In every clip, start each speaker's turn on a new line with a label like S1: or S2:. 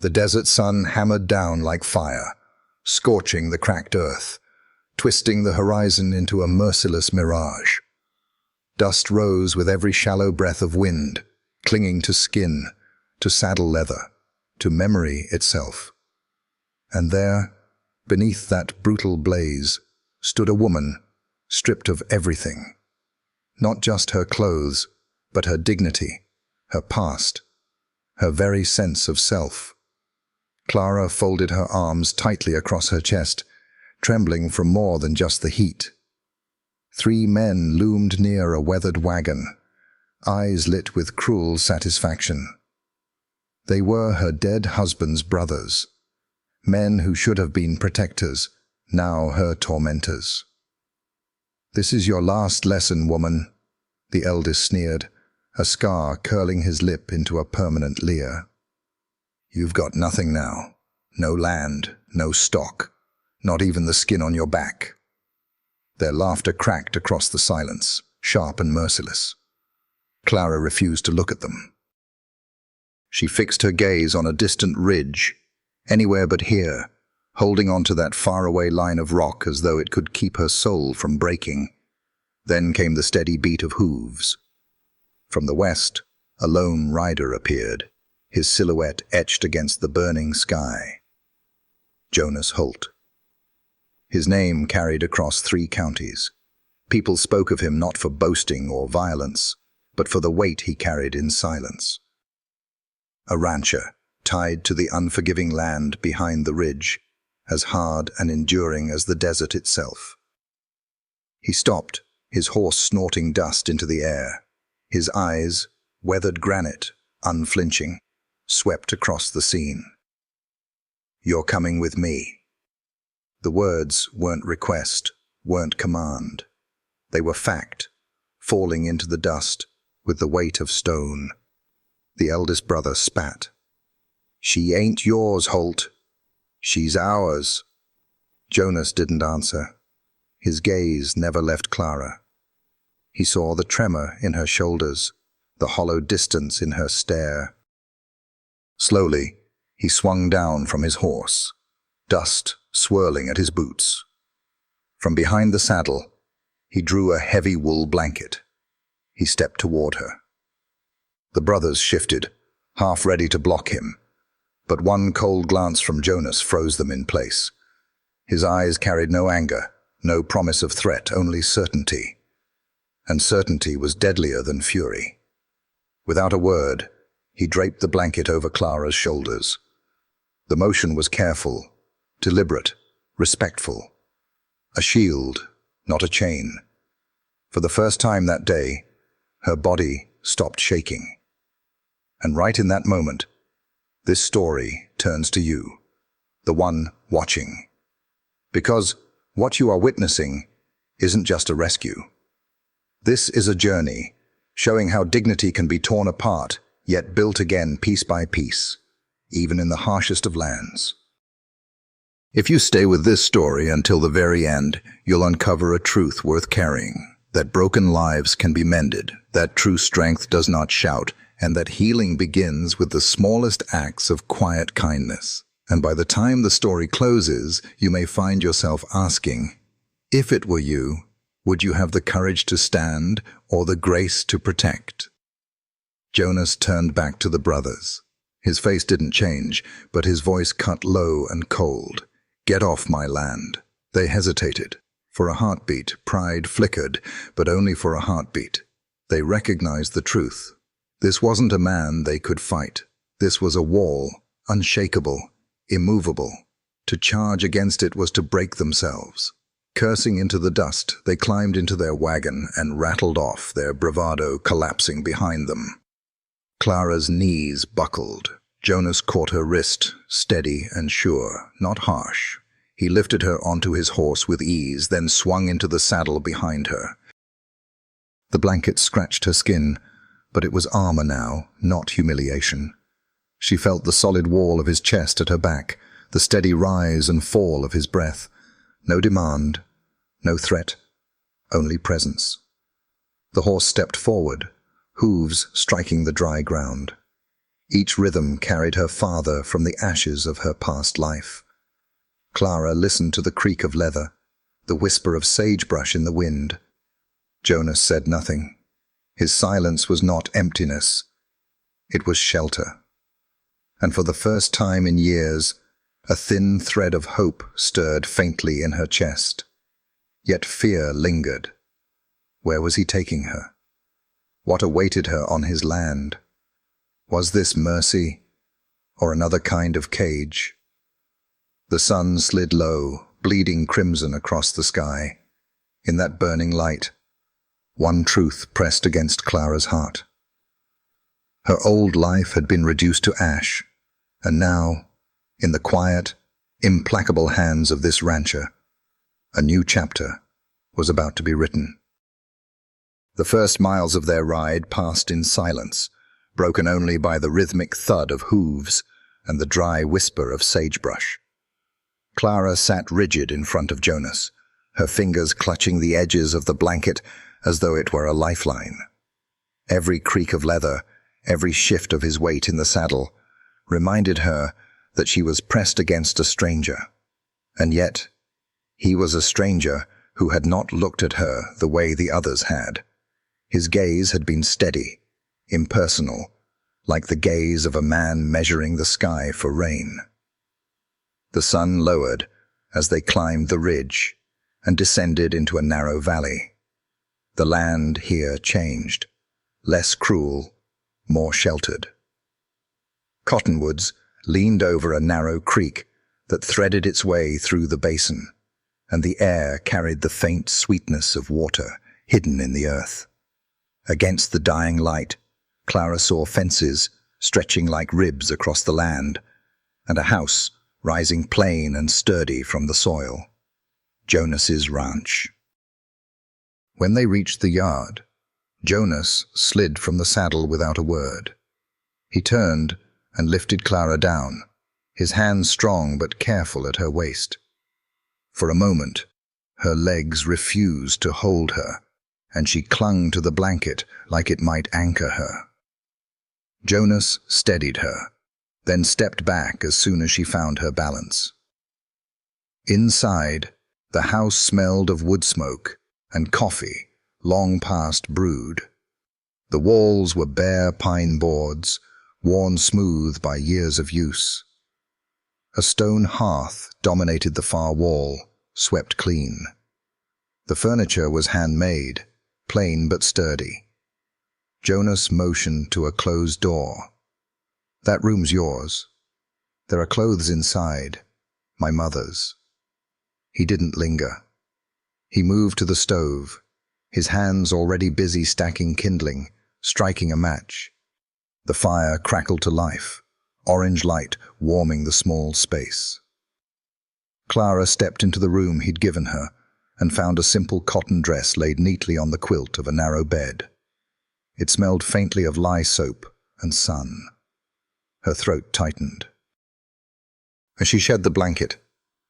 S1: The desert sun hammered down like fire, scorching the cracked earth, twisting the horizon into a merciless mirage. Dust rose with every shallow breath of wind, clinging to skin, to saddle leather, to memory itself. And there, beneath that brutal blaze, stood a woman, stripped of everything. Not just her clothes, but her dignity, her past, her very sense of self. Clara folded her arms tightly across her chest, trembling from more than just the heat. 3 men loomed near a weathered wagon, eyes lit with cruel satisfaction. They were her dead husband's brothers, men who should have been protectors, now her tormentors. "This is your last lesson, woman," the eldest sneered, a scar curling his lip into a permanent leer. "You've got nothing now. No land, no stock, not even the skin on your back." Their laughter cracked across the silence, sharp and merciless. Clara refused to look at them. She fixed her gaze on a distant ridge, anywhere but here, holding on to that faraway line of rock as though it could keep her soul from breaking. Then came the steady beat of hooves. From the west, a lone rider appeared, his silhouette etched against the burning sky. Jonas Holt. His name carried across 3 counties. People spoke of him not for boasting or violence, but for the weight he carried in silence. A rancher, tied to the unforgiving land behind the ridge, as hard and enduring as the desert itself. He stopped, his horse snorting dust into the air. His eyes, weathered granite, unflinching, swept across the scene. "You're coming with me." The words weren't request, weren't command. They were fact, falling into the dust with the weight of stone. The eldest brother spat. "She ain't yours, Holt. She's ours." Jonas didn't answer. His gaze never left Clara. He saw the tremor in her shoulders, the hollow distance in her stare. Slowly, he swung down from his horse, dust swirling at his boots. From behind the saddle, he drew a heavy wool blanket. He stepped toward her. The brothers shifted, half ready to block him, but one cold glance from Jonas froze them in place. His eyes carried no anger, no promise of threat, only certainty. And certainty was deadlier than fury. Without a word, he draped the blanket over Clara's shoulders. The motion was careful, deliberate, respectful. A shield, not a chain. For the first time that day, her body stopped shaking. And right in that moment, this story turns to you, the one watching. Because what you are witnessing isn't just a rescue. This is a journey, showing how dignity can be torn apart, yet built again piece by piece, even in the harshest of lands. If you stay with this story until the very end, you'll uncover a truth worth carrying, that broken lives can be mended, that true strength does not shout, and that healing begins with the smallest acts of quiet kindness. And by the time the story closes, you may find yourself asking, if it were you, would you have the courage to stand or the grace to protect? Jonas turned back to the brothers. His face didn't change, but his voice cut low and cold. "Get off my land." They hesitated. For a heartbeat, pride flickered, but only for a heartbeat. They recognized the truth. This wasn't a man they could fight. This was a wall, unshakable, immovable. To charge against it was to break themselves. Cursing into the dust, they climbed into their wagon and rattled off, their bravado collapsing behind them. Clara's knees buckled. Jonas caught her wrist, steady and sure, not harsh. He lifted her onto his horse with ease, then swung into the saddle behind her. The blanket scratched her skin, but it was armor now, not humiliation. She felt the solid wall of his chest at her back, the steady rise and fall of his breath. No demand, no threat, only presence. The horse stepped forward, hooves striking the dry ground. Each rhythm carried her farther from the ashes of her past life. Clara listened to the creak of leather, the whisper of sagebrush in the wind. Jonas said nothing. His silence was not emptiness. It was shelter. And for the first time in years, a thin thread of hope stirred faintly in her chest. Yet fear lingered. Where was he taking her? What awaited her on his land? Was this mercy, or another kind of cage? The sun slid low, bleeding crimson across the sky. In that burning light, one truth pressed against Clara's heart. Her old life had been reduced to ash, and now, in the quiet, implacable hands of this rancher, a new chapter was about to be written. The first miles of their ride passed in silence, broken only by the rhythmic thud of hooves and the dry whisper of sagebrush. Clara sat rigid in front of Jonas, her fingers clutching the edges of the blanket as though it were a lifeline. Every creak of leather, every shift of his weight in the saddle, reminded her that she was pressed against a stranger. And yet, he was a stranger who had not looked at her the way the others had. His gaze had been steady, impersonal, like the gaze of a man measuring the sky for rain. The sun lowered as they climbed the ridge and descended into a narrow valley. The land here changed, less cruel, more sheltered. Cottonwoods leaned over a narrow creek that threaded its way through the basin, and the air carried the faint sweetness of water hidden in the earth. Against the dying light, Clara saw fences stretching like ribs across the land, and a house rising plain and sturdy from the soil. Jonas's ranch. When they reached the yard, Jonas slid from the saddle without a word. He turned and lifted Clara down, his hands strong but careful at her waist. For a moment, her legs refused to hold her, and she clung to the blanket like it might anchor her. Jonas steadied her, then stepped back as soon as she found her balance. Inside, the house smelled of wood smoke and coffee, long past brewed. The walls were bare pine boards, worn smooth by years of use. A stone hearth dominated the far wall, swept clean. The furniture was handmade, plain but sturdy. Jonas motioned to a closed door. "That room's yours. There are clothes inside, my mother's." He didn't linger. He moved to the stove, his hands already busy stacking kindling, striking a match. The fire crackled to life, orange light warming the small space. Clara stepped into the room he'd given her and found a simple cotton dress laid neatly on the quilt of a narrow bed. It smelled faintly of lye soap and sun. Her throat tightened. As she shed the blanket,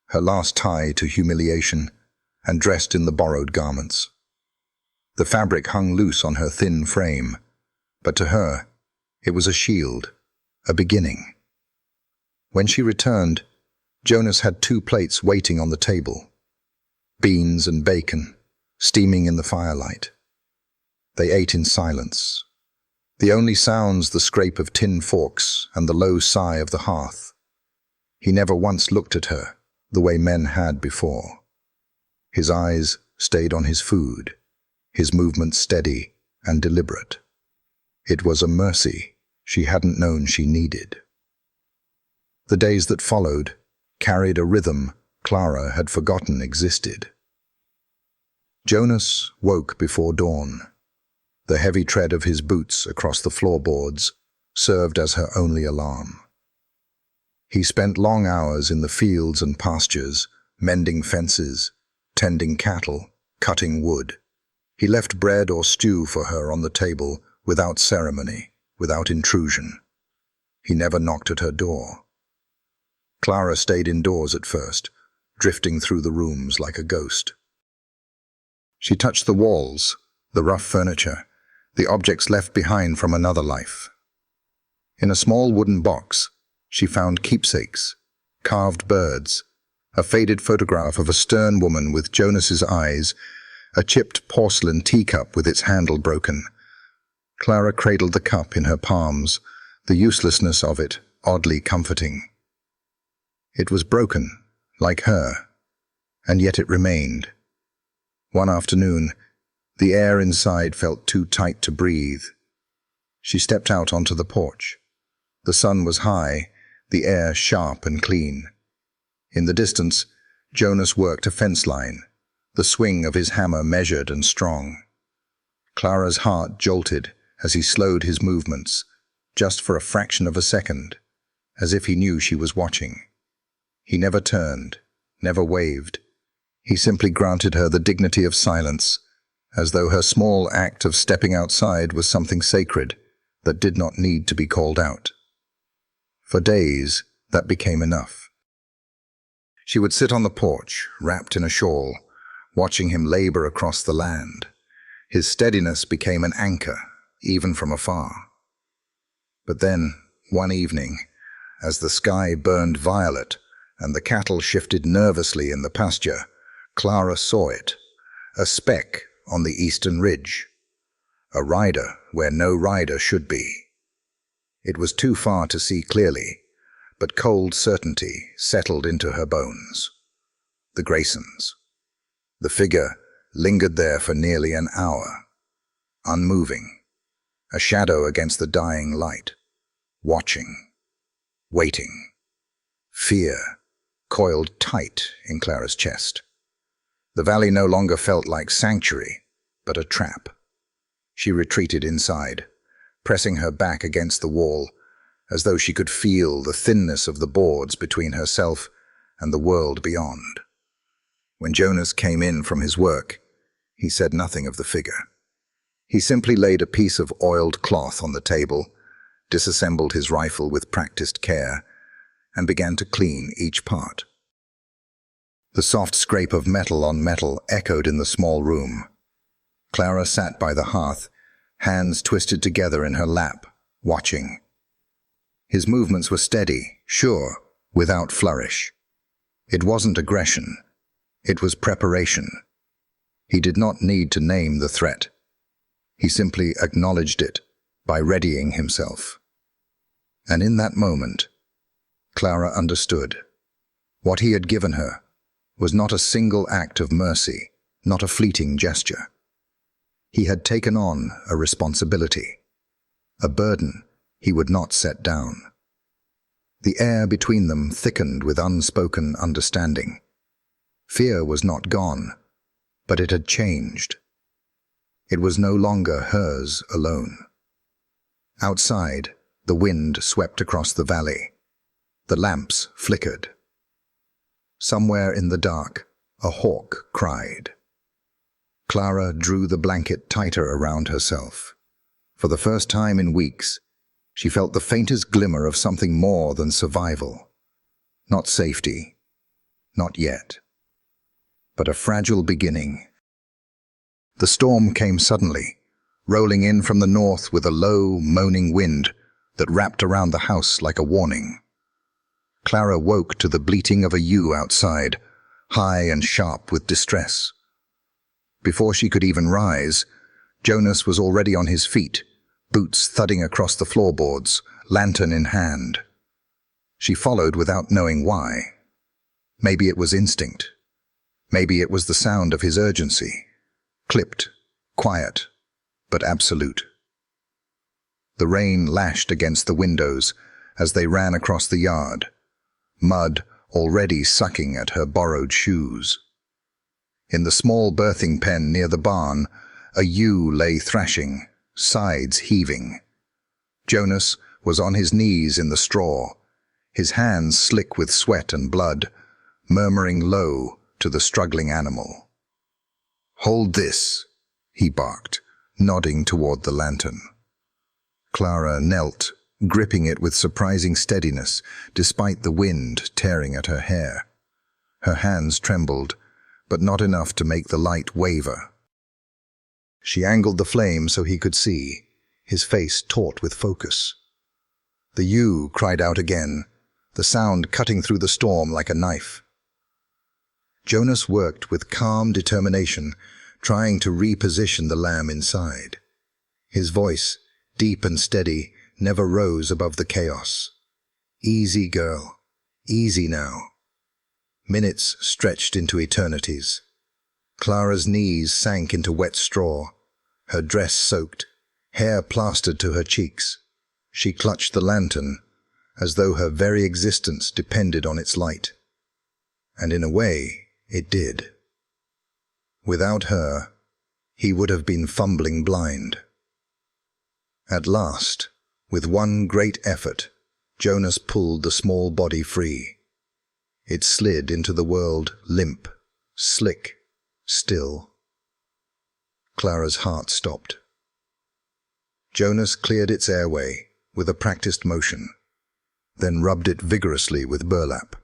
S1: her last tie to humiliation, and dressed in the borrowed garments. The fabric hung loose on her thin frame, but to her, it was a shield, a beginning. When she returned, Jonas had 2 plates waiting on the table. Beans and bacon, steaming in the firelight. They ate in silence. The only sounds the scrape of tin forks and the low sigh of the hearth. He never once looked at her, the way men had before. His eyes stayed on his food, his movements steady and deliberate. It was a mercy she hadn't known she needed. The days that followed carried a rhythm Clara had forgotten existed. Jonas woke before dawn. The heavy tread of his boots across the floorboards served as her only alarm. He spent long hours in the fields and pastures, mending fences, tending cattle, cutting wood. He left bread or stew for her on the table without ceremony, without intrusion. He never knocked at her door. Clara stayed indoors at first, drifting through the rooms like a ghost. She touched the walls, the rough furniture, the objects left behind from another life. In a small wooden box, she found keepsakes, carved birds, a faded photograph of a stern woman with Jonas's eyes, a chipped porcelain teacup with its handle broken. Clara cradled the cup in her palms, the uselessness of it oddly comforting. It was broken, like her, and yet it remained. One afternoon, the air inside felt too tight to breathe. She stepped out onto the porch. The sun was high, the air sharp and clean. In the distance, Jonas worked a fence line, the swing of his hammer measured and strong. Clara's heart jolted as he slowed his movements, just for a fraction of a second, as if he knew she was watching. He never turned, never waved. He simply granted her the dignity of silence, as though her small act of stepping outside was something sacred that did not need to be called out. For days, that became enough. She would sit on the porch, wrapped in a shawl, watching him labor across the land. His steadiness became an anchor, even from afar. But then, one evening, as the sky burned violet and the cattle shifted nervously in the pasture, Clara saw it, a speck on the eastern ridge, a rider where no rider should be. It was too far to see clearly, but cold certainty settled into her bones. The Graysons. The figure lingered there for nearly an hour, unmoving, a shadow against the dying light, watching, waiting. Fear coiled tight in Clara's chest. The valley no longer felt like sanctuary, but a trap. She retreated inside, pressing her back against the wall, as though she could feel the thinness of the boards between herself and the world beyond. When Jonas came in from his work, he said nothing of the figure. He simply laid a piece of oiled cloth on the table, disassembled his rifle with practiced care, and began to clean each part. The soft scrape of metal on metal echoed in the small room. Clara sat by the hearth, hands twisted together in her lap, watching. His movements were steady, sure, without flourish. It wasn't aggression. It was preparation. He did not need to name the threat. He simply acknowledged it by readying himself. And in that moment, Clara understood. What he had given her was not a single act of mercy, not a fleeting gesture. He had taken on a responsibility, a burden he would not set down. The air between them thickened with unspoken understanding. Fear was not gone, but it had changed. It was no longer hers alone. Outside, the wind swept across the valley. The lamps flickered. Somewhere in the dark, a hawk cried. Clara drew the blanket tighter around herself. For the first time in weeks, she felt the faintest glimmer of something more than survival. Not safety, not yet, but a fragile beginning. The storm came suddenly, rolling in from the north with a low, moaning wind that wrapped around the house like a warning. Clara woke to the bleating of a ewe outside, high and sharp with distress. Before she could even rise, Jonas was already on his feet, boots thudding across the floorboards, lantern in hand. She followed without knowing why. Maybe it was instinct. Maybe it was the sound of his urgency. Clipped, quiet, but absolute. The rain lashed against the windows as they ran across the yard, mud already sucking at her borrowed shoes. In the small birthing pen near the barn, a ewe lay thrashing, sides heaving. Jonas was on his knees in the straw, his hands slick with sweat and blood, murmuring low to the struggling animal. "Hold this," he barked, nodding toward the lantern. Clara knelt, gripping it with surprising steadiness, despite the wind tearing at her hair. Her hands trembled, but not enough to make the light waver. She angled the flame so he could see, his face taut with focus. The ewe cried out again, the sound cutting through the storm like a knife. Jonas worked with calm determination, trying to reposition the lamb inside. His voice, deep and steady, never rose above the chaos. Easy, girl. Easy now. Minutes stretched into eternities. Clara's knees sank into wet straw, her dress soaked, hair plastered to her cheeks. She clutched the lantern, as though her very existence depended on its light. And in a way, it did. Without her, he would have been fumbling blind. At last, with one great effort, Jonas pulled the small body free. It slid into the world limp, slick, still. Clara's heart stopped. Jonas cleared its airway with a practiced motion, then rubbed it vigorously with burlap,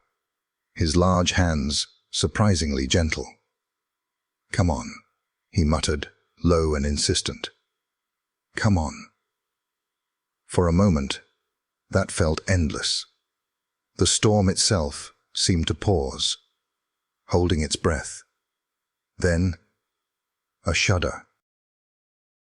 S1: his large hands surprisingly gentle. "Come on," he muttered, low and insistent. "Come on." For a moment, that felt endless. The storm itself seemed to pause, holding its breath. Then, a shudder.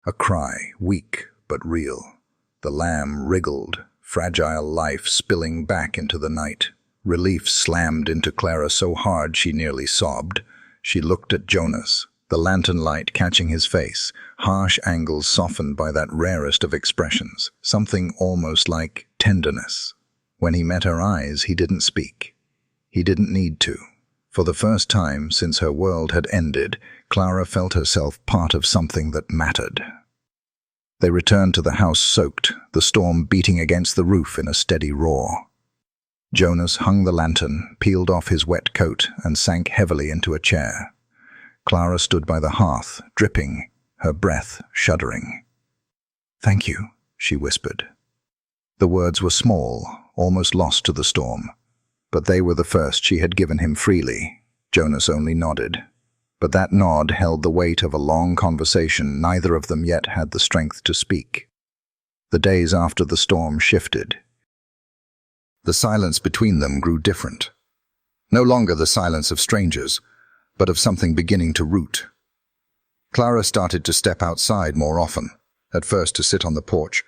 S1: A cry, weak but real. The lamb wriggled, fragile life spilling back into the night. Relief slammed into Clara so hard she nearly sobbed. She looked at Jonas, the lantern light catching his face, harsh angles softened by that rarest of expressions, something almost like tenderness. When he met her eyes, he didn't speak. He didn't need to. For the first time since her world had ended, Clara felt herself part of something that mattered. They returned to the house soaked, the storm beating against the roof in a steady roar. Jonas hung the lantern, peeled off his wet coat, and sank heavily into a chair. Clara stood by the hearth, dripping, her breath shuddering. "Thank you," she whispered. The words were small, almost lost to the storm, but they were the first she had given him freely. Jonas only nodded. But that nod held the weight of a long conversation neither of them yet had the strength to speak. The days after the storm shifted. The silence between them grew different. No longer the silence of strangers, but of something beginning to root. Clara started to step outside more often, at first to sit on the porch,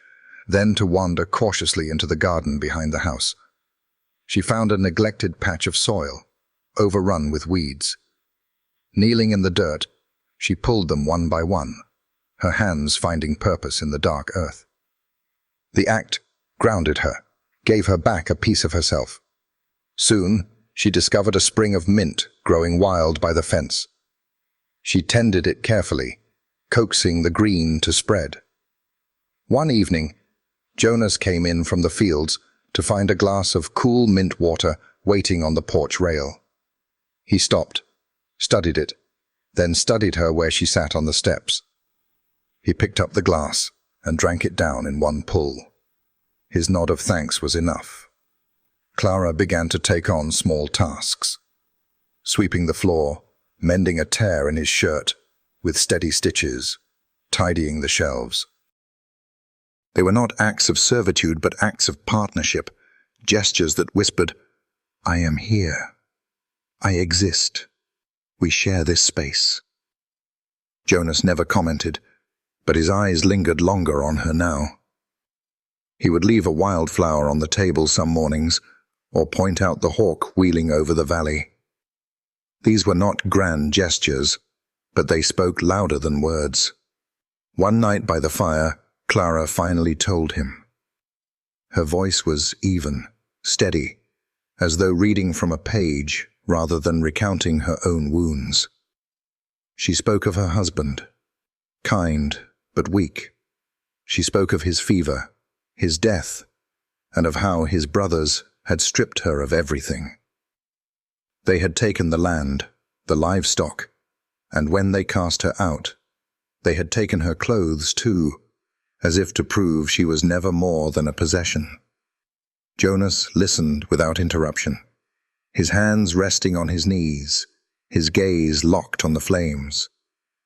S1: then to wander cautiously into the garden behind the house. She found a neglected patch of soil, overrun with weeds. Kneeling in the dirt, she pulled them one by one, her hands finding purpose in the dark earth. The act grounded her, gave her back a piece of herself. Soon, she discovered a spring of mint growing wild by the fence. She tended it carefully, coaxing the green to spread. One evening, Jonas came in from the fields to find a glass of cool mint water waiting on the porch rail. He stopped, studied it, then studied her where she sat on the steps. He picked up the glass and drank it down in one pull. His nod of thanks was enough. Clara began to take on small tasks, sweeping the floor, mending a tear in his shirt with steady stitches, tidying the shelves. They were not acts of servitude, but acts of partnership, gestures that whispered, "I am here. I exist. We share this space." Jonas never commented, but his eyes lingered longer on her now. He would leave a wildflower on the table some mornings, or point out the hawk wheeling over the valley. These were not grand gestures, but they spoke louder than words. One night by the fire, Clara finally told him. Her voice was even, steady, as though reading from a page rather than recounting her own wounds. She spoke of her husband, kind but weak. She spoke of his fever, his death, and of how his brothers had stripped her of everything. They had taken the land, the livestock, and when they cast her out, they had taken her clothes too, as if to prove she was never more than a possession. Jonas listened without interruption, his hands resting on his knees, his gaze locked on the flames.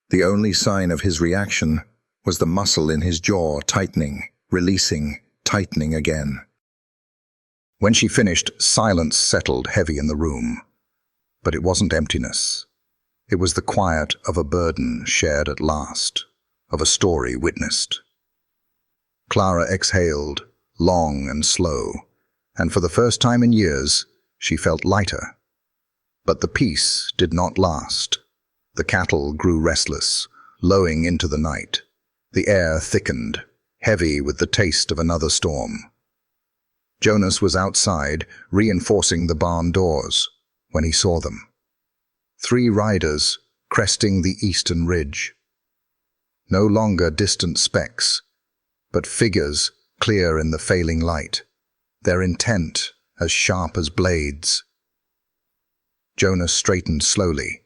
S1: The only sign of his reaction was the muscle in his jaw tightening, releasing, tightening again. When she finished, silence settled heavy in the room. But it wasn't emptiness. It was the quiet of a burden shared at last, of a story witnessed. Clara exhaled, long and slow, and for the first time in years, she felt lighter. But the peace did not last. The cattle grew restless, lowing into the night. The air thickened, heavy with the taste of another storm. Jonas was outside, reinforcing the barn doors, when he saw them. 3 riders cresting the eastern ridge. No longer distant specks, but figures clear in the failing light, their intent as sharp as blades. Jonas straightened slowly,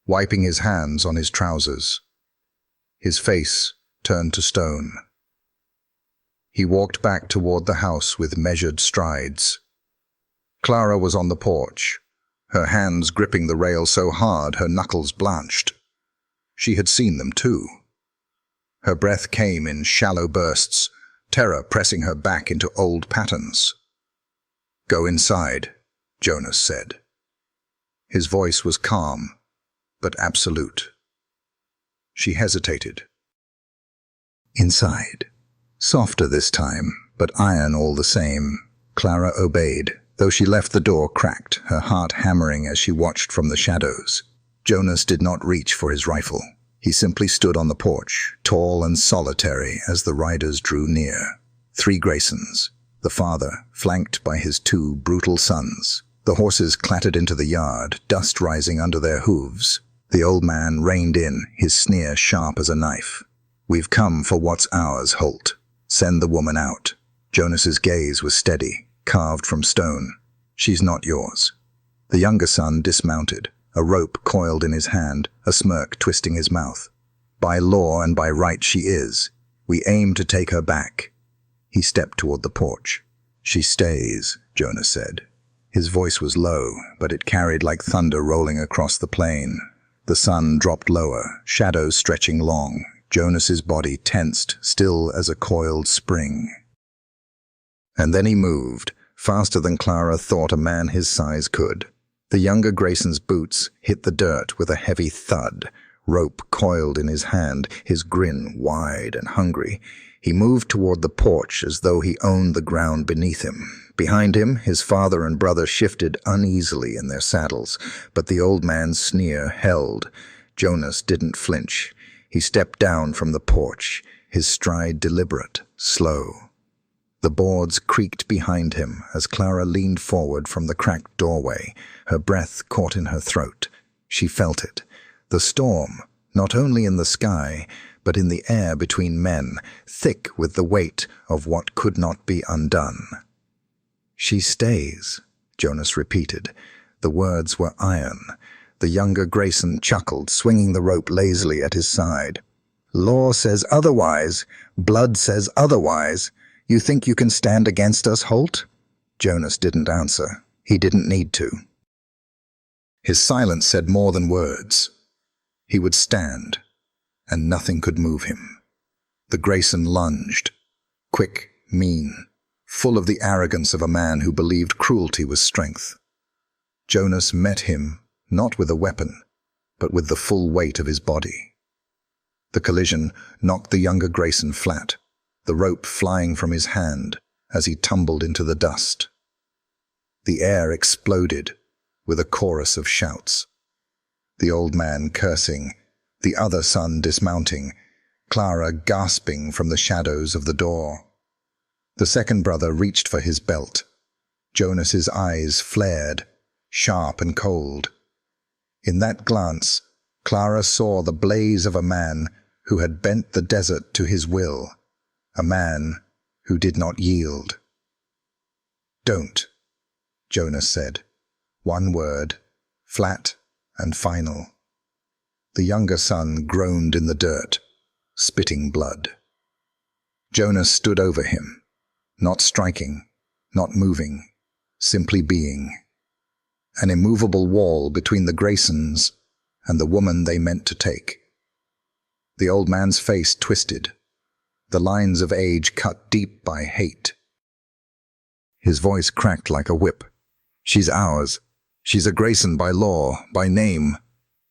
S1: wiping his hands on his trousers. His face turned to stone. He walked back toward the house with measured strides. Clara was on the porch, her hands gripping the rail so hard her knuckles blanched. She had seen them too. Her breath came in shallow bursts, terror pressing her back into old patterns. "Go inside," Jonas said. His voice was calm, but absolute. She hesitated. Inside. Softer this time, but iron all the same. Clara obeyed, though she left the door cracked, her heart hammering as she watched from the shadows. Jonas did not reach for his rifle. He simply stood on the porch, tall and solitary as the riders drew near. 3 Graysons, the father, flanked by his 2 brutal sons. The horses clattered into the yard, dust rising under their hooves. The old man reined in, his sneer sharp as a knife. "We've come for what's ours, Holt. Send the woman out." Jonas's gaze was steady, carved from stone. "She's not yours." The younger son dismounted, a rope coiled in his hand, a smirk twisting his mouth. "By law and by right she is. We aim to take her back." He stepped toward the porch. "She stays," Jonas said. His voice was low, but it carried like thunder rolling across the plain. The sun dropped lower, shadows stretching long. Jonas's body tensed, still as a coiled spring. And then he moved, faster than Clara thought a man his size could. The younger Grayson's boots hit the dirt with a heavy thud, rope coiled in his hand, his grin wide and hungry. He moved toward the porch as though he owned the ground beneath him. Behind him, his father and brother shifted uneasily in their saddles, but the old man's sneer held. Jonas didn't flinch. He stepped down from the porch, his stride deliberate, slow. The boards creaked behind him as Clara leaned forward from the cracked doorway, her breath caught in her throat. She felt it. The storm, not only in the sky, but in the air between men, thick with the weight of what could not be undone. "She stays," Jonas repeated. The words were iron. The younger Grayson chuckled, swinging the rope lazily at his side. "Law says otherwise. Blood says otherwise. You think you can stand against us, Holt?" Jonas didn't answer. He didn't need to. His silence said more than words. He would stand, and nothing could move him. The Grayson lunged, quick, mean, full of the arrogance of a man who believed cruelty was strength. Jonas met him, not with a weapon, but with the full weight of his body. The collision knocked the younger Grayson flat, the rope flying from his hand as he tumbled into the dust. The air exploded with a chorus of shouts. The old man cursing, the other son dismounting, Clara gasping from the shadows of the door. The second brother reached for his belt. Jonas's eyes flared, sharp and cold. In that glance, Clara saw the blaze of a man who had bent the desert to his will, a man who did not yield. "Don't," Jonas said. One word, flat and final. The younger son groaned in the dirt, spitting blood. Jonas stood over him, not striking, not moving, simply being. An immovable wall between the Graysons and the woman they meant to take. The old man's face twisted, the lines of age cut deep by hate. His voice cracked like a whip. "She's ours. She's a Grayson by law, by name."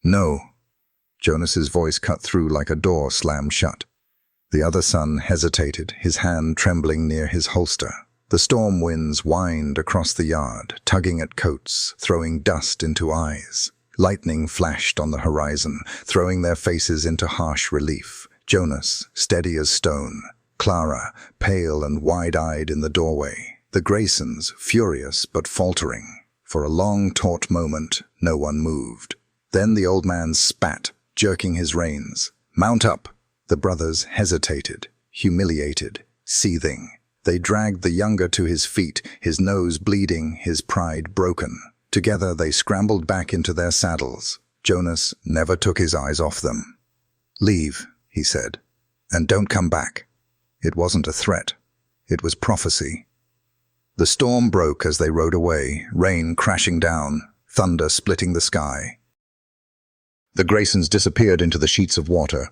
S1: "No." Jonas's voice cut through like a door slammed shut. The other son hesitated, his hand trembling near his holster. The storm winds whined across the yard, tugging at coats, throwing dust into eyes. Lightning flashed on the horizon, throwing their faces into harsh relief. Jonas, steady as stone. Clara, pale and wide-eyed in the doorway. The Graysons, furious but faltering. For a long, taut moment, no one moved. Then the old man spat, jerking his reins. "Mount up!" The brothers hesitated, humiliated, seething. They dragged the younger to his feet, his nose bleeding, his pride broken. Together they scrambled back into their saddles. Jonas never took his eyes off them. "Leave," he said, "and don't come back." It wasn't a threat. It was prophecy. The storm broke as they rode away, rain crashing down, thunder splitting the sky. The Graysons disappeared into the sheets of water,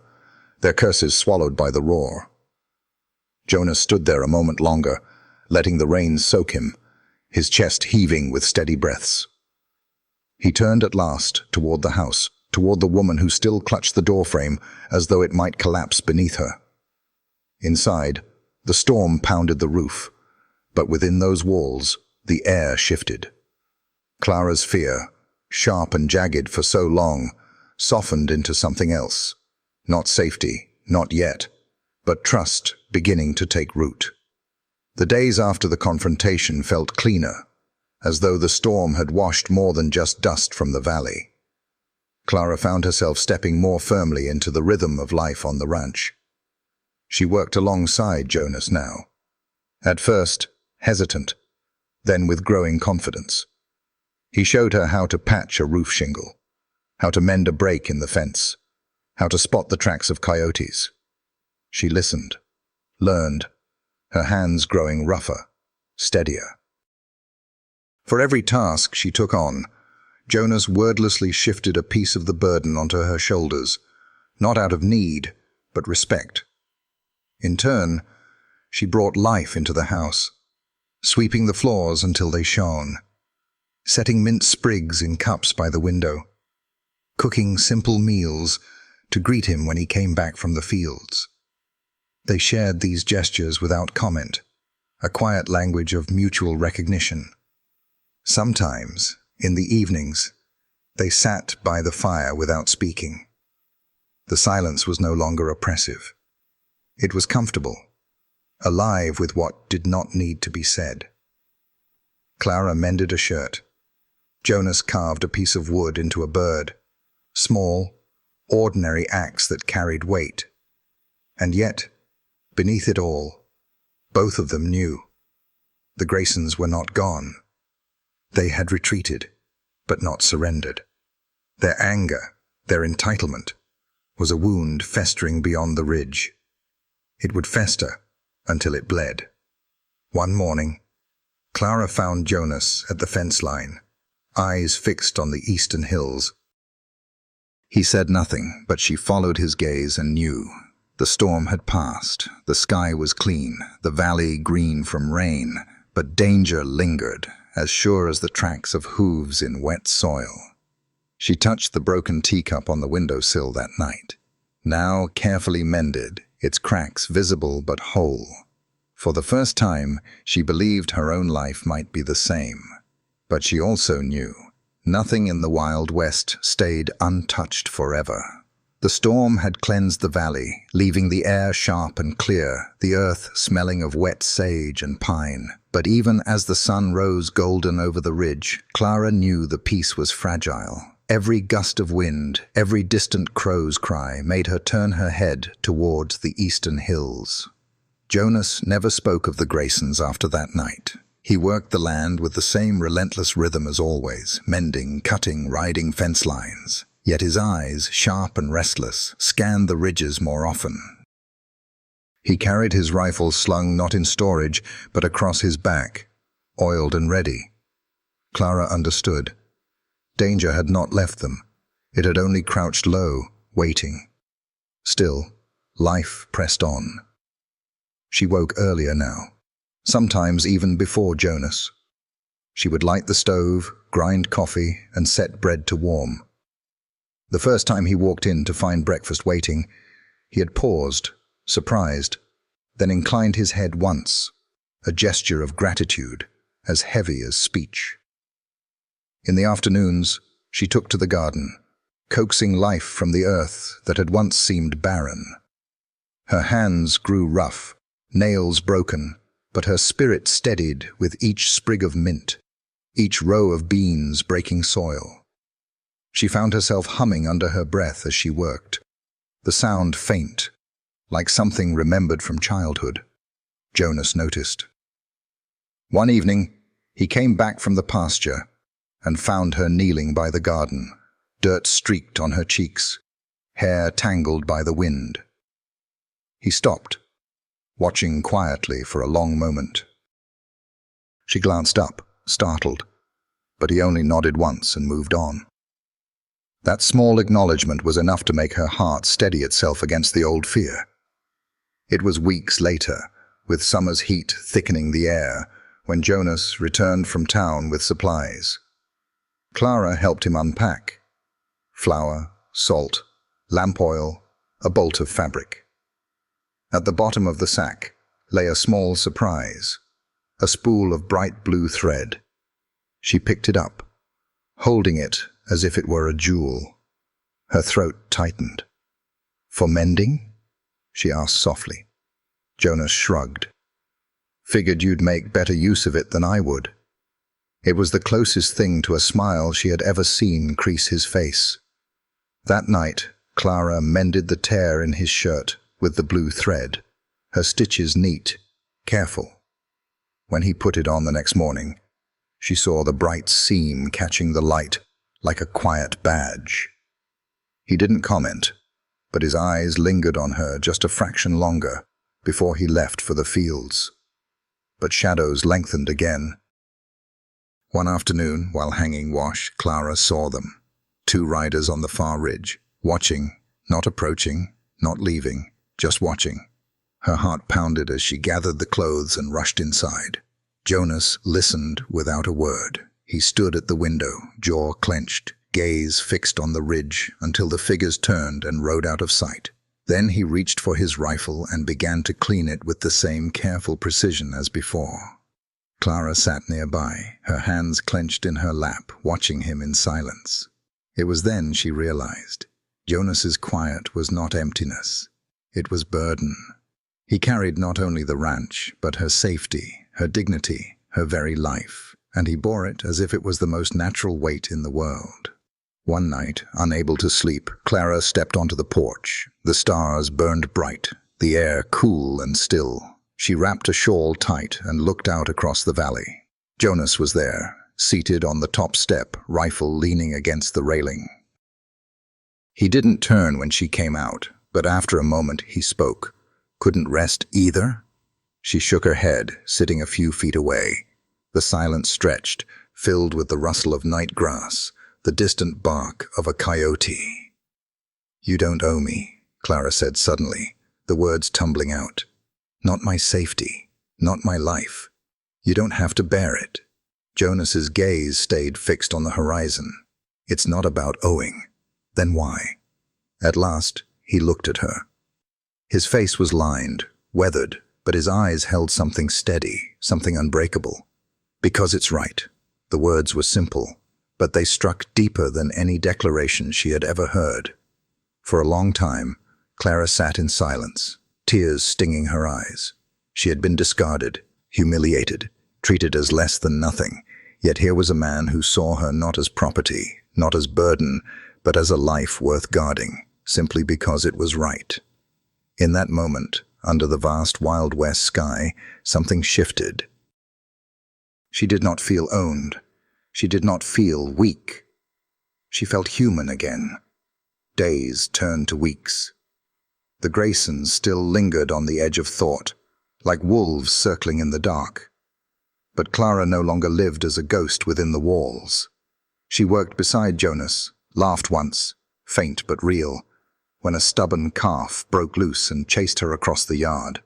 S1: their curses swallowed by the roar. Jonas stood there a moment longer, letting the rain soak him, his chest heaving with steady breaths. He turned at last toward the house, toward the woman who still clutched the doorframe as though it might collapse beneath her. Inside, the storm pounded the roof, but within those walls, the air shifted. Clara's fear, sharp and jagged for so long, softened into something else. Not safety, not yet, but trust beginning to take root. The days after the confrontation felt cleaner, as though the storm had washed more than just dust from the valley. Clara found herself stepping more firmly into the rhythm of life on the ranch. She worked alongside Jonas now. At first, hesitant, then with growing confidence. He showed her how to patch a roof shingle, how to mend a break in the fence, how to spot the tracks of coyotes. She listened, learned, her hands growing rougher, steadier. For every task she took on, Jonas wordlessly shifted a piece of the burden onto her shoulders, not out of need, but respect. In turn, she brought life into the house, sweeping the floors until they shone, setting mint sprigs in cups by the window, cooking simple meals to greet him when he came back from the fields. They shared these gestures without comment, a quiet language of mutual recognition. Sometimes, in the evenings, they sat by the fire without speaking. The silence was no longer oppressive. It was comfortable, alive with what did not need to be said. Clara mended a shirt. Jonas carved a piece of wood into a bird, small, ordinary acts that carried weight. And yet, beneath it all, both of them knew. The Graysons were not gone. They had retreated, but not surrendered. Their anger, their entitlement, was a wound festering beyond the ridge. It would fester until it bled. One morning, Clara found Jonas at the fence line, eyes fixed on the eastern hills. He said nothing, but she followed his gaze and knew. The storm had passed, the sky was clean, the valley green from rain, but danger lingered, as sure as the tracks of hooves in wet soil. She touched the broken teacup on the windowsill that night, now carefully mended, its cracks visible but whole. For the first time, she believed her own life might be the same. But she also knew nothing in the Wild West stayed untouched forever. The storm had cleansed the valley, leaving the air sharp and clear, the earth smelling of wet sage and pine. But even as the sun rose golden over the ridge, Clara knew the peace was fragile. Every gust of wind, every distant crow's cry made her turn her head towards the eastern hills. Jonas never spoke of the Graysons after that night. He worked the land with the same relentless rhythm as always, mending, cutting, riding fence lines. Yet his eyes, sharp and restless, scanned the ridges more often. He carried his rifle slung not in storage, but across his back, oiled and ready. Clara understood. Danger had not left them. It had only crouched low, waiting. Still, life pressed on. She woke earlier now. sometimes even before Jonas. She would light the stove, grind coffee, and set bread to warm. The first time he walked in to find breakfast waiting, he had paused, surprised, then inclined his head once, a gesture of gratitude, as heavy as speech. In the afternoons, she took to the garden, coaxing life from the earth that had once seemed barren. Her hands grew rough, nails broken, but her spirit steadied with each sprig of mint, each row of beans breaking soil. She found herself humming under her breath as she worked, the sound faint, like something remembered from childhood. Jonas noticed. One evening, he came back from the pasture and found her kneeling by the garden, dirt streaked on her cheeks, hair tangled by the wind. He stopped, watching quietly for a long moment. She glanced up, startled, but he only nodded once and moved on. That small acknowledgement was enough to make her heart steady itself against the old fear. It was weeks later, with summer's heat thickening the air, when Jonas returned from town with supplies. Clara helped him unpack. Flour, salt, lamp oil, a bolt of fabric. At the bottom of the sack lay a small surprise, a spool of bright blue thread. She picked it up, holding it as if it were a jewel. Her throat tightened. "For mending?" she asked softly. Jonas shrugged. "Figured you'd make better use of it than I would." It was the closest thing to a smile she had ever seen crease his face. That night, Clara mended the tear in his shirt with the blue thread, her stitches neat, careful. When he put it on the next morning, she saw the bright seam catching the light like a quiet badge. He didn't comment, but his eyes lingered on her just a fraction longer before he left for the fields. But shadows lengthened again. One afternoon, while hanging wash, Clara saw them, 2 riders on the far ridge, watching, not approaching, not leaving, just watching. Her heart pounded as she gathered the clothes and rushed inside. Jonas listened without a word. He stood at the window, jaw clenched, gaze fixed on the ridge until the figures turned and rode out of sight. Then he reached for his rifle and began to clean it with the same careful precision as before. Clara sat nearby, her hands clenched in her lap, watching him in silence. It was then she realized Jonas's quiet was not emptiness. It was burden. He carried not only the ranch, but her safety, her dignity, her very life, and he bore it as if it was the most natural weight in the world. One night, unable to sleep, Clara stepped onto the porch. The stars burned bright, the air cool and still. She wrapped a shawl tight and looked out across the valley. Jonas was there, seated on the top step, rifle leaning against the railing. He didn't turn when she came out, but after a moment he spoke. "Couldn't rest either?" She shook her head, sitting a few feet away. The silence stretched, filled with the rustle of night grass, the distant bark of a coyote. "You don't owe me," Clara said suddenly, the words tumbling out. "Not my safety, not my life. You don't have to bear it." Jonas's gaze stayed fixed on the horizon. "It's not about owing. Then why?" At last, he looked at her. His face was lined, weathered, but his eyes held something steady, something unbreakable. "Because it's right." The words were simple, but they struck deeper than any declaration she had ever heard. For a long time, Clara sat in silence, tears stinging her eyes. She had been discarded, humiliated, treated as less than nothing, yet here was a man who saw her not as property, not as burden, but as a life worth guarding, simply because it was right. In that moment, under the vast Wild West sky, something shifted. She did not feel owned. She did not feel weak. She felt human again. Days turned to weeks. The Graysons still lingered on the edge of thought, like wolves circling in the dark. But Clara no longer lived as a ghost within the walls. She worked beside Jonas, laughed once, faint but real, when a stubborn calf broke loose and chased her across the yard.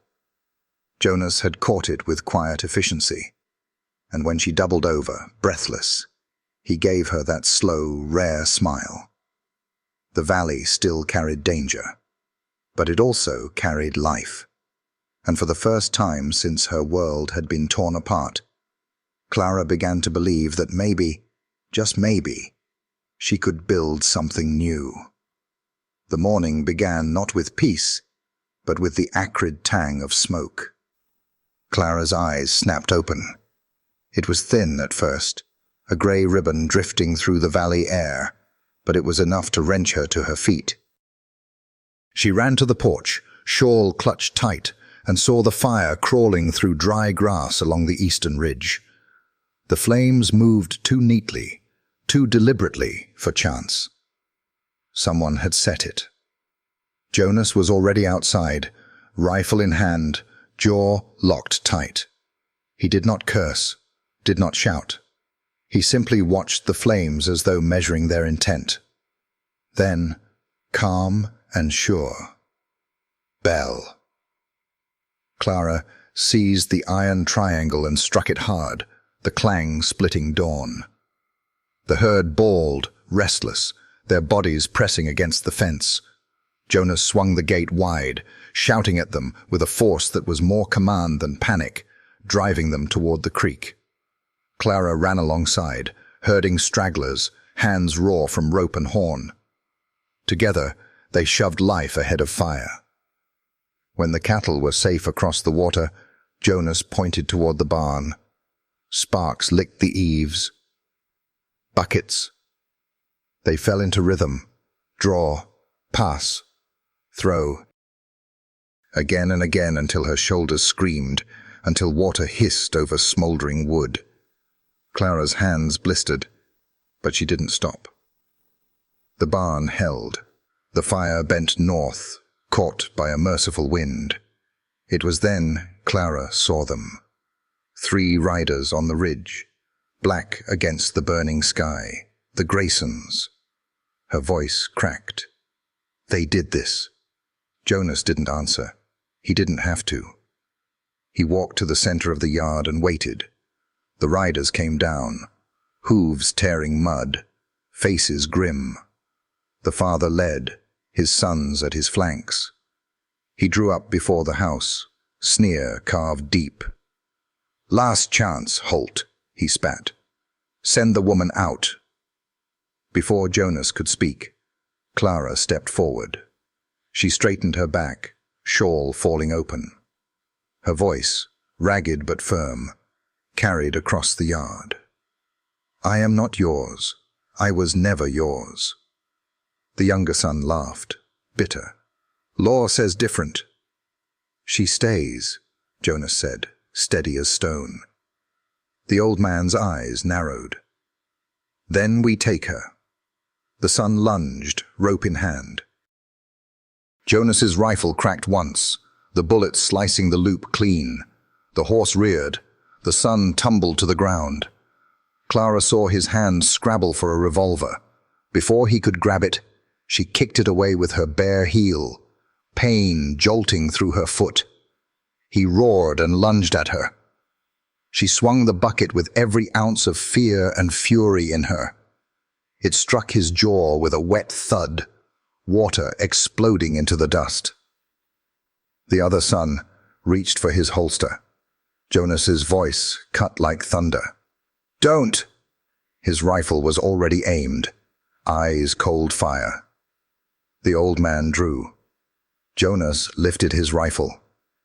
S1: Jonas had caught it with quiet efficiency, and when she doubled over, breathless, he gave her that slow, rare smile. The valley still carried danger, but it also carried life. And for the first time since her world had been torn apart, Clara began to believe that maybe, just maybe, she could build something new. The morning began not with peace, but with the acrid tang of smoke. Clara's eyes snapped open. It was thin at first, a grey ribbon drifting through the valley air, but it was enough to wrench her to her feet. She ran to the porch, shawl clutched tight, and saw the fire crawling through dry grass along the eastern ridge. The flames moved too neatly, too deliberately for chance. Someone had set it. Jonas was already outside, rifle in hand, jaw locked tight. He did not curse, did not shout. He simply watched the flames as though measuring their intent. Then, calm and sure, bell. Clara seized the iron triangle and struck it hard, the clang splitting dawn. The herd bawled, restless, their bodies pressing against the fence. Jonas swung the gate wide, shouting at them with a force that was more command than panic, driving them toward the creek. Clara ran alongside, herding stragglers, hands raw from rope and horn. Together, they shoved life ahead of fire. When the cattle were safe across the water, Jonas pointed toward the barn. Sparks licked the eaves. Buckets. They fell into rhythm. Draw, pass, throw. Again and again until her shoulders screamed, until water hissed over smoldering wood. Clara's hands blistered, but she didn't stop. The barn held. The fire bent north, caught by a merciful wind. It was then Clara saw them. 3 riders on the ridge, black against the burning sky, the Graysons. Her voice cracked. They did this. Jonas didn't answer. He didn't have to. He walked to the center of the yard and waited. The riders came down, hooves tearing mud, faces grim. The father led, his sons at his flanks. He drew up before the house, sneer carved deep. "Last chance, Holt," he spat. "Send the woman out." Before Jonas could speak, Clara stepped forward. She straightened her back, shawl falling open. Her voice, ragged but firm, carried across the yard. "I am not yours. I was never yours." The younger son laughed, bitter. "Law says different." "She stays," Jonas said, steady as stone. The old man's eyes narrowed. "Then we take her." The son lunged, rope in hand. Jonas's rifle cracked once, the bullet slicing the loop clean. The horse reared. The son tumbled to the ground. Clara saw his hand scrabble for a revolver. Before he could grab it, she kicked it away with her bare heel, pain jolting through her foot. He roared and lunged at her. She swung the bucket with every ounce of fear and fury in her. It struck his jaw with a wet thud, water exploding into the dust. The other son reached for his holster. Jonas's voice cut like thunder. "Don't!" His rifle was already aimed, eyes cold fire. The old man drew. Jonas lifted his rifle,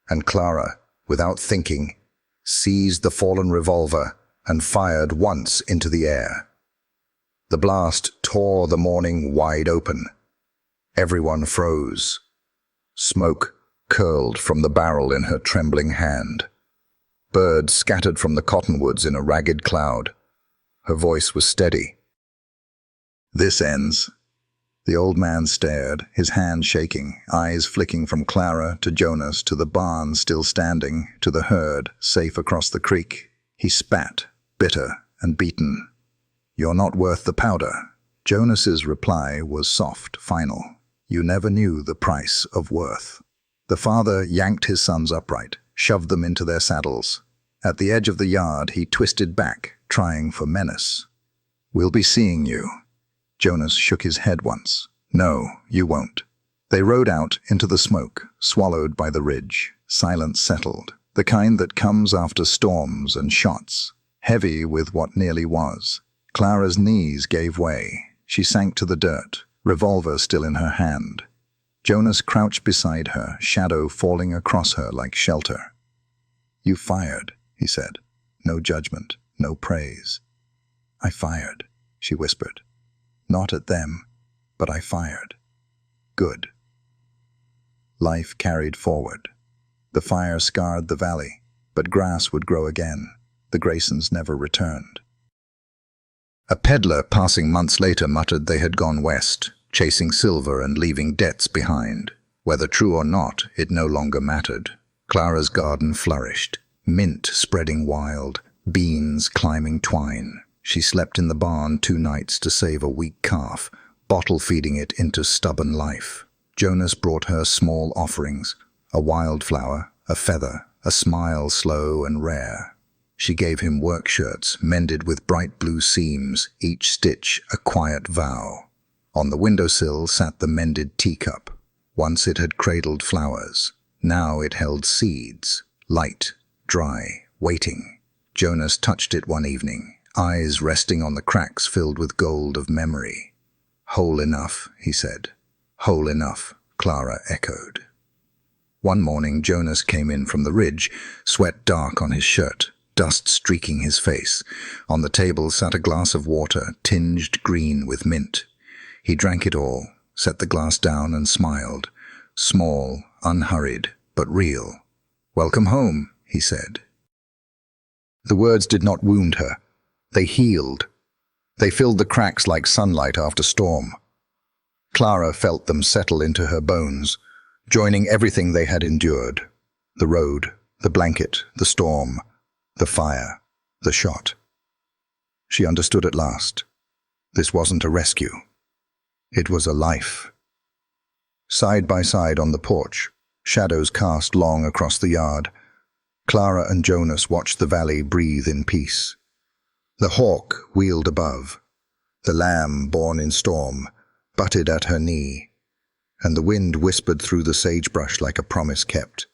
S1: and Clara, without thinking, seized the fallen revolver and fired once into the air. The blast tore the morning wide open. Everyone froze. Smoke curled from the barrel in her trembling hand. Birds scattered from the cottonwoods in a ragged cloud. Her voice was steady. "This ends." The old man stared, his hand shaking, eyes flicking from Clara to Jonas to the barn still standing, to the herd safe across the creek. He spat, bitter and beaten. "You're not worth the powder." Jonas's reply was soft, final. "You never knew the price of worth." The father yanked his sons upright, shoved them into their saddles. At the edge of the yard, he twisted back, trying for menace. "We'll be seeing you." Jonas shook his head once. "No, you won't." They rode out into the smoke, swallowed by the ridge. Silence settled, the kind that comes after storms and shots, heavy with what nearly was. Clara's knees gave way. She sank to the dirt, revolver still in her hand. Jonas crouched beside her, shadow falling across her like shelter. "You fired," he said. No judgment, no praise. "I fired," she whispered. "Not at them, but I fired." "Good." Life carried forward. The fire scarred the valley, but grass would grow again. The Graysons never returned. A peddler passing months later muttered they had gone west, chasing silver and leaving debts behind. Whether true or not, it no longer mattered. Clara's garden flourished, mint spreading wild, beans climbing twine. She slept in the barn 2 nights to save a weak calf, bottle-feeding it into stubborn life. Jonas brought her small offerings, a wildflower, a feather, a smile slow and rare. She gave him work shirts mended with bright blue seams, each stitch a quiet vow. On the windowsill sat the mended teacup. Once it had cradled flowers. Now it held seeds, light, dry, waiting. Jonas touched it one evening, eyes resting on the cracks filled with gold of memory. "Whole enough," he said. "Whole enough," Clara echoed. One morning Jonas came in from the ridge, sweat dark on his shirt, dust streaking his face. On the table sat a glass of water, tinged green with mint. He drank it all, set the glass down and smiled. Small, unhurried, but real. "Welcome home," he said. The words did not wound her. They healed. They filled the cracks like sunlight after storm. Clara felt them settle into her bones, joining everything they had endured. The road, the blanket, the storm, the fire, the shot. She understood at last. This wasn't a rescue. It was a life. Side by side on the porch, shadows cast long across the yard. Clara and Jonas watched the valley breathe in peace. The hawk wheeled above. The lamb, born in storm, butted at her knee, and the wind whispered through the sagebrush like a promise kept.